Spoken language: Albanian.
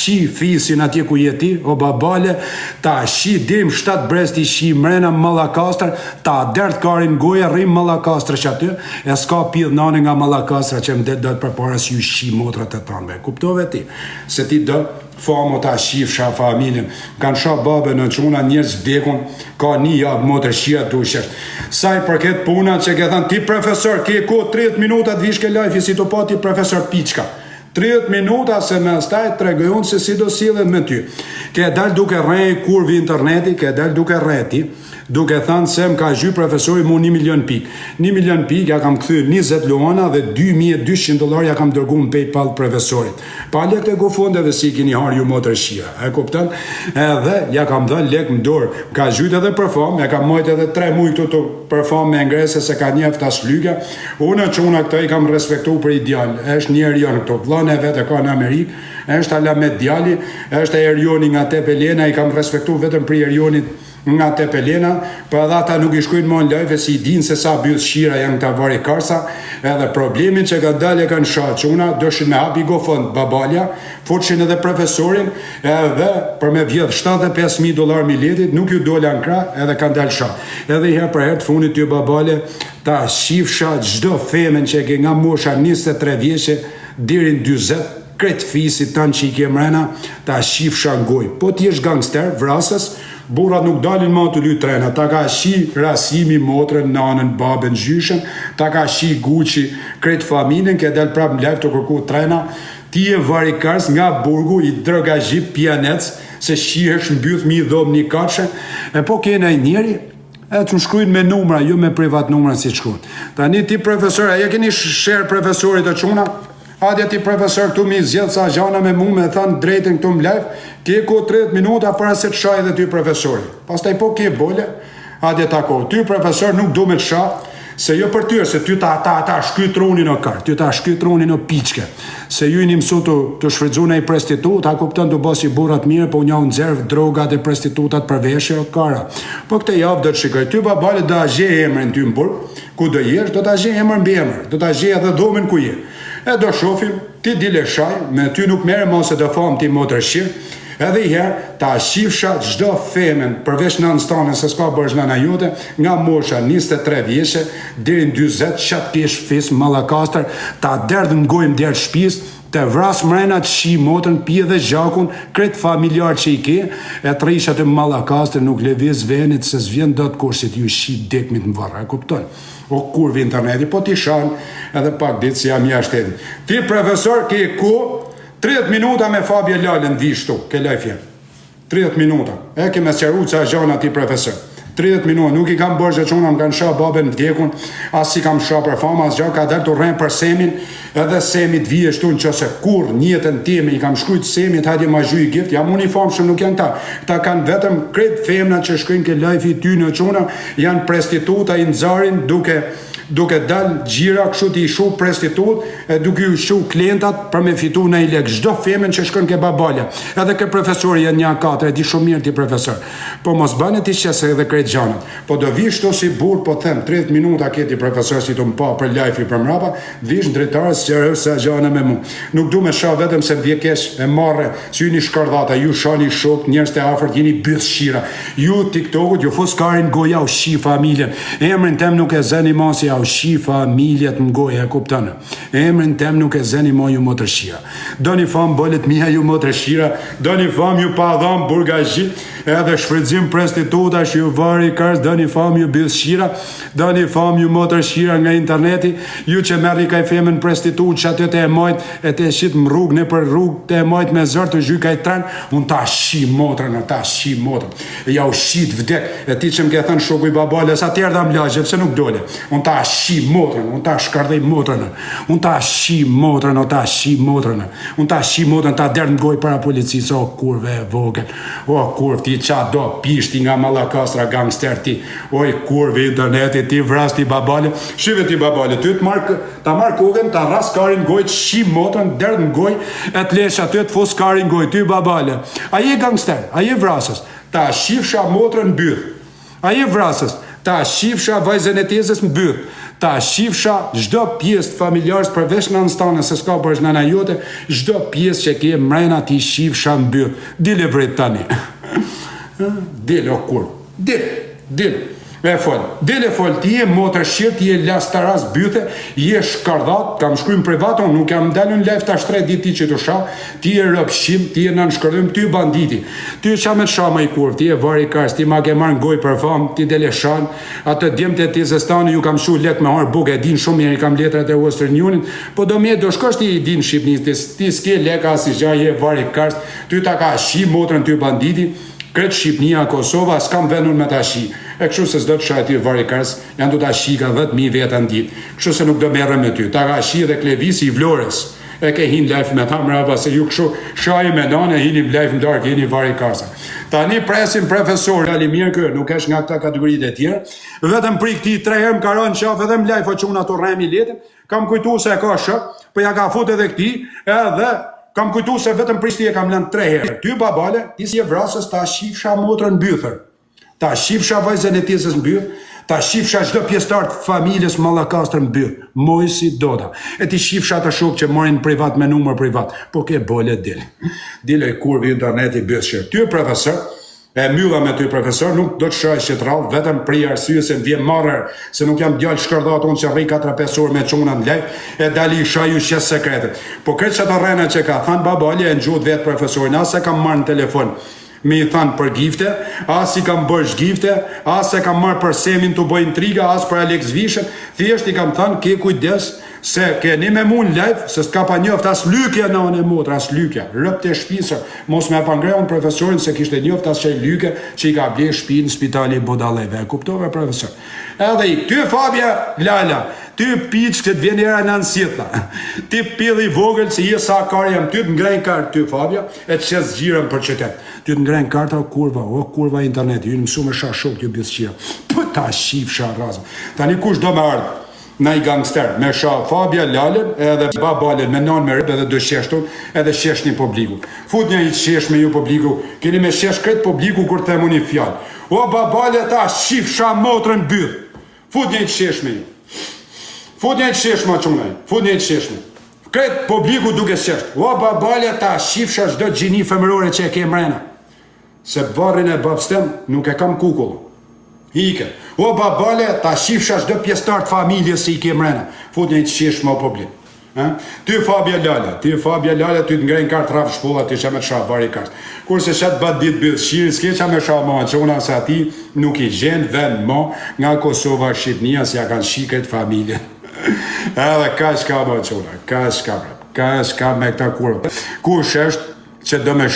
shi fisin atje ku jeti, o babale, ta shi dim 7 bresti shi mrena Mallakastër, ta dert karin goja rrim Mallakastër që aty, e s'ka pidh nane nga Mallakastra që më do të përpara si ju shi motrat e tanve. Kuptove ti? Se ti do famo ta shifsha familjen, kanë sha babe në quna njerëz vdekun, ka një javë motër shia dushesh. Saj përket puna që ke thënë, ti profesor, ke ko 30 minuta të vishke lajfi, si të pa ti profesor Piçka. 30 minuta se me staj të regojun se si do sillet me ty. Ke dal duke rrej kurvi interneti, ke dal duke rreti, duke thënë se më ka zhy profesori mu 1 milion pik. 1 milion pik ja kam këthy 20 luana dhe $2.200 ja kam dërgu në PayPal profesorit. Pa lek të gofondeve si kini harë ju motër shia. E kuptan? Edhe ja kam dhe lek më dorë. Ka zhyt edhe përfam, ja kam mojt edhe 3 muj këtu të përfam me ngrese se ka njeft as lyga. Unë që unë këta i kam respektu për ideal. Eshtë njerë janë këtu. Vlane e vetë ka në Amerikë. Eshtë Alamet Djali. Eshtë Erjoni nga Tepelena. I kam respektu vetëm për Erjonit nga Tepelena, për edhe ata nuk i shkujnë më në lojve si i dinë se sa bjus shira janë këta vari karsa, edhe problemin që ka dalje kanë shatë që una dëshin me hapi gofond babalja, futshin edhe profesorin, edhe për me vjedh $75.000 miletit, nuk ju dole në kra, edhe kanë dalë shatë. Edhe i her për herë të funit të babalje, ta shifsha gjdo femen që ke nga mosha 23 vjeqe, dirin 20, kretë fisit tanë që i ke mrena, ta shifsha ngoj. Po ti është gangster, vrasës, burrat nuk dalin ma të lytë trena, ta ka shi rasimi motrën, nanën, babën, gjyshen, ta ka shi Gucci, kretë familjen, ke del prap në lef të kërku trena, ti e varikars nga burgu i drëga gjip pjanec, se shihesh në byth mi dhom një kache, e po kena i njeri, e të shkrujnë me numra, jo me privat numra si të shkrujnë. Ta një ti profesor, a je keni shërë profesorit të quna? Adja ti profesor këtu mi zjedh sa gjana me mu me thanë drejten këtu më live, ti e ko 30 minuta para se të shaj dhe ty profesori. Pas taj po ke bole, adja ta ko. Ty profesor nuk do me të shah, se jo për tyre, se ty ta shky troni në kartë, ty ta shky troni në piqke. Se ju i një mësu të shfridzune i prestitut, a kuptën të basi burat mire, po një nëzerv drogat e prestitutat përveshje o kara. Po këte javë do të shikoj, ty babale do a gje emrin ty më burg, ku do jesh, do ta gje emrin bë emër, do ta gje edhe dhomin ku je. E do shofim, ti dile shaj, me ty nuk mere mos e do fam ti motër shirë, edhe i herë ta shifsha gjdo femen, përveç në nëstane se s'ka bërsh në jote, nga mosha 23 vjeshe, dirin 20, qatë pesh fis Mallakastër, ta derdh në gojmë derdh shpis, të vras mrena të shi motën, pje dhe gjakun, kretë familjar që i ke, e të rishat e Mallakastër nuk leviz venit, se s'vjen do të kursit ju shi dekmit më varra, e kupton? O kurvi interneti, po ti shanë edhe pak ditë si jam jashtetin. Ti profesor ke ku 30 minuta me Fabje Lalën vishtu, ke lajfje. 30 minuta. E ke me sqaru ca gjana ti profesor. 30 minuta, nuk i kam bërë që unë më kanë sha babën vdekun, as si kam sha për fama, as gjë, ka del të rrenë për semin, edhe semit vjeshtu në qëse kur njëtën time i kam shkrujt semit, hajde ma zhuj i gift, jam unë i famë shumë nuk janë ta. Ta kanë vetëm kretë femna që shkojnë ke lajfi ty në quna, janë prestituta i nëzarin duke dal gjira kështu ti i shu prestitut, duke ju shu klientat për me fitu në i lek, gjdo femen që shkën ke babalja. Edhe ke profesori janë një katër, e di shumë mirë ti profesor. Po mos bane ti qese edhe krejt gjanët. Po do vish to si burë, po them, 30 minuta keti profesor si të më pa për lajfi për mrapa, vish në dritarës që rëvë se gjane me mu. Nuk du me sha vetëm se vjekesh e marre, si ju një shkardhata, ju shani shok, njerës të afert, jeni bës shira. Ju TikTokut, ju fuskarin goja u shi familjen. Emrin tem nuk e zeni masi u shi familjet më goja, e kuptanë. Emrin tem nuk e zeni mo ju motër shira. Do një fam bolet mija ju motër shira, do një fam ju pa dham burgazhi, edhe shfridzim prestituta që ju vari kars, do një fam ju bës shira, do një fam ju motër shira nga interneti, ju që merri ka i femen prestitut që aty të e majt, e të e shit më rrug, në për rrug, të e majt me zërë të zhy ka i tren, unë ta shi motrën, ta shi motrën, e ja u shit vdek, e ti që më ke thënë shoku i babale, sa tjerë da më lagje, pse nuk dole, unë ta shi motrën, unë ta shkardej motrën, unë ta shi motrën, unë ta shi motrën, unë ta shi motrën, ta derë në goj para policisë, o kurve e vogel, o kurve ti qa do pishti nga Mallakastra gangster ti, oj kurve interneti, ti vras ti babale, shive ti babale, ty ta marrë kogen, ta ras karin goj, të shi motrën, derë në goj, e të lesh aty të fos karin goj, ty babale, a je gangster, a je vrasës, ta shifsha motrën byrë, a je vrasës, ta shifsha vajzën e tezës më byrë, ta shifsha çdo pjesë të familjarës përveç nënës tane se s'ka për nëna jote, çdo pjesë që ke mrena ti shifsha mbyll. Dile vret tani. Dile o kur. Dile. E fol. Dile fol, ti je motër shqirë, ti je lastaras bythe, je shkardat, kam shkrujnë privat, unë nuk jam dalën live tash 3 ditë ti që të shah, ti je rëpshim, ti je nën shkërdym, ti je banditi. Ti je qamet shama i kurv, ti je vari kars, ti ma ke marrë ngoj për fam, ti dele shan, atë djemët e Tizestani ju kam shu let me harë buk, e din shumë mirë, i kam letrat e Western Union, po do mjetë do shkosh ti i din Shqipnis, ti s'ke leka si gja, je vari kars, ty ta ka shi motrën ty banditi, kretë Shqipnia, Kosova, s'kam vendun me ta shi. E kështu se s'do të shaj ty varikars, janë do ta shika 10.000 veta në ditë. Kështu se nuk do merrem me ty. Ta ka shi dhe Klevisi i Vlorës. E ke hin live me ta mrapa se ju kështu shaj me nane, hini live në dark, hini varikarsa. Tani presim profesor, ali mirë kë, nuk është nga këta kategoritë e tjera. Vetëm prik ti 3 herë më ka rënë qaf edhe më live, o që unë ato rremi letën, kam kujtu se e ka shë, po ja ka fut edhe këti, edhe kam kujtu se vetëm prishti e kam lënë 3 herë. Ty babale, ti si e vrasës ta shifsha motrën mbythër. Ta shifsha vajzën e tjesës mbyth, ta shifsha çdo pjesëtar të familjes Mallakastër mbyth, moj si doda. E ti shifsha të shok që morin privat me numër privat, po ke bole dil. Dile kurvi interneti bësshër. Ty profesor, e mbylla me ty profesor, nuk do të shaj që të rallë, vetëm pri arsye se vjen marrë, se nuk jam djalë shkërdat unë që rri 4-5 orë me çuna në live, e dali shaju shes sekretet. Po këtë që të rrena që ka thanë babalje, e nxut vetë profesorin, as e kam marrë në telefon. Me i thanë për gifte, as i kam bërsh gifte, as e kam marrë për semin të bëj intriga, as për Alex Vishën, thjesht i kam thanë ke kujdes, se keni me mu në live, se s'ka pa njoft as lykja në anë e motra, as lykja, rëp të shpisër, mos me pangreon profesorin se kishte njoft as që i lyke që i ka ble shpi në spitali Bodaleve, e kuptove profesor. Edhe i, ty Fabia Lala, ty piç këtë vjen era në nësitla, ti pilli vogël se je sa kar jam, ty të ngrejnë kartë ty Fabia, e të qes gjirën për qytet. Ty të ngrejnë karta o kurva internet, ju në mësu me shashok t'ju bisqira. Për ta shif razë. Tani kush do me ardhë? Na i gangster, me sha Fabia Lalën, edhe babalen, me nanë me rëbë, edhe dë sheshtun, edhe shesh një publiku. Fut një i shesh me ju publiku, keni me shesh këtë publiku kur themu një fjallë. O babale ta shif sha motrën byth. Fut një i shesh me ju. Fut një i shesh ma qunaj, fut një i shesh me. Këtë publiku duke shesh. O babale ta shif sha çdo gjini femërore që e ke mrena. Se varrin e babstem nuk e kam kukull. Ike. O babale, ta shifsha çdo pjesëtar të familjes se i ke mrena. Fut një të shesh ma publik. Ty Fabia Lala, ty të ngrejnë kartë rafë shpolla, ty që me të shabë vari kartë. Kurse që të bat ditë bëdhë shqirë, s'ke që me shabë ma qona, se ati nuk i gjenë vend ma nga Kosova Shqipnia, si ja kanë shikret familje. Edhe ka shka ma qona, ka shka me këta kurë. Kush është që do me